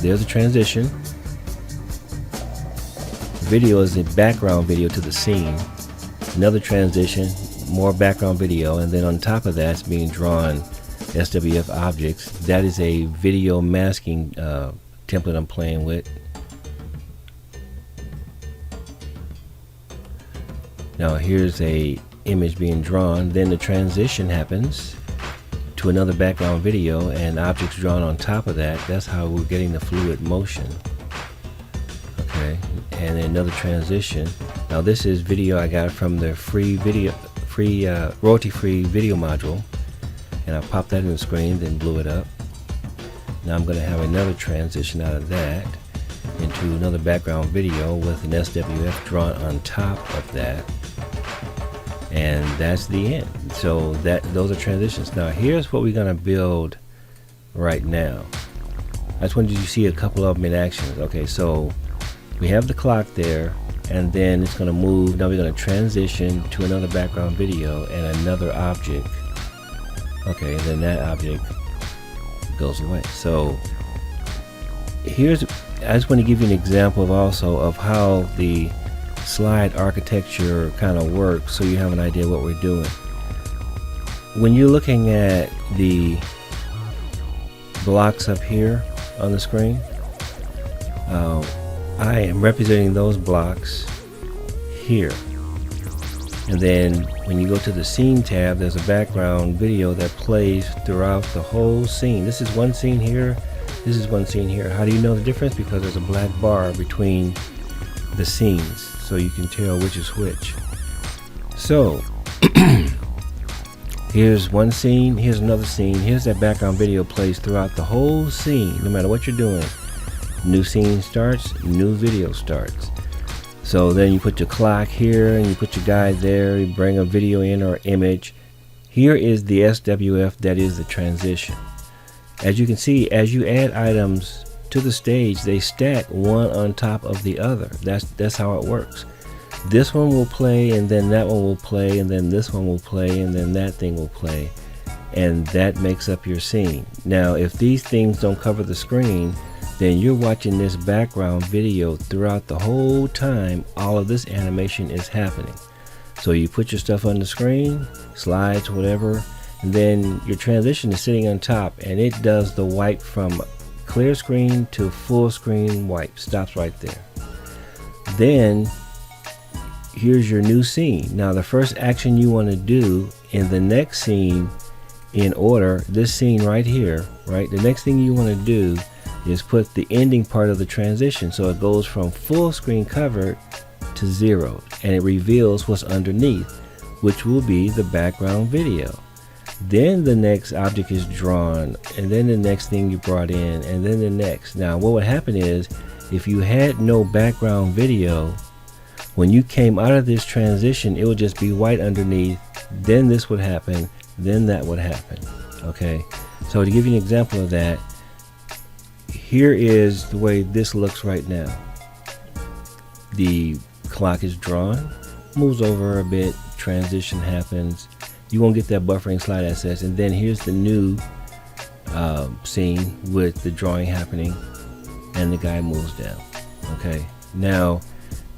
there's a transition. Video is the background video to the scene. Another transition, more background video, and then on top of that, it's being drawn SWF objects. That is a video masking template I'm playing with. Now here's a image being drawn, then the transition happens to another background video and objects drawn on top of that. That's how we're getting the fluid motion. Okay, and another transition. Now this is video I got from the royalty-free video module, and I popped that in the screen, then blew it up. Now I'm going to have another transition out of that into another background video with an SWF drawn on top of that, and that's the end. So those are transitions. Now here's what we're going to build right now. I just wanted you to see a couple of them in action. Okay, so we have the clock there, and then it's going to move. Now we're going to transition to another background video and another object. Okay, and then that object goes away. So I just want to give you an example of how the slide architecture kind of works, so you have an idea what we're doing. When you're looking at the blocks up here on the screen, I am representing those blocks here. And then when you go to the scene tab, there's a background video that plays throughout the whole scene. This is one scene here, this is one scene here. How do you know the difference? Because there's a black bar between the scenes, so you can tell which is which. So here's one scene, here's another scene, here's that background video plays throughout the whole scene, no matter what you're doing. New scene starts, new video starts. So then you put your clock here and you put your guide there, you bring a video in or image. Here is the SWF, that is the transition. As you can see, as you add items to the stage, they stack one on top of the other. That's how it works. This one will play, and then that one will play, and then this one will play, and then that thing will play, and that makes up your scene. Now if these things don't cover the screen, then you're watching this background video throughout the whole time all of this animation is happening. So you put your stuff on the screen, slides, whatever, and then your transition is sitting on top, and it does the wipe from clear screen to full screen wipe. Stops right there. Then here's your new scene. Now the first action you want to do in the next scene, in order, this scene right here, right, the next thing you want to do is put the ending part of the transition, so it goes from full screen covered to 0, and it reveals what's underneath, which will be the background video. Then the next object is drawn, and then the next thing you brought in, and then the next. Now what would happen is, if you had no background video, when you came out of this transition, it would just be white underneath, then this would happen, then that would happen. Okay, so to give you an example of that, here is the way this looks right now. The clock is drawn, moves over a bit, transition happens, you won't get that buffering slide access, and then here's the new scene with the drawing happening, and the guy moves down. Okay, now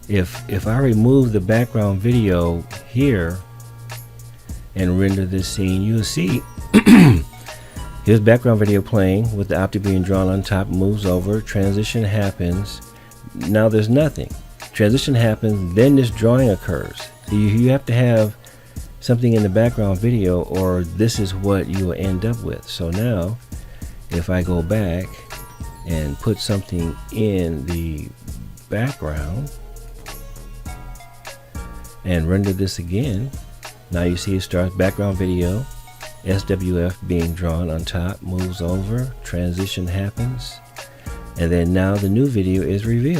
if I remove the background video here and render this scene, you'll see here's background video playing with the object being drawn on top, moves over, transition happens. Now there's nothing. Transition happens, then this drawing occurs. So you have to have something in the background video, or this is what you will end up with. So now if I go back and put something in the background and render this again, now you see it starts background video, SWF being drawn on top, moves over, transition happens, and then now the new video is revealed.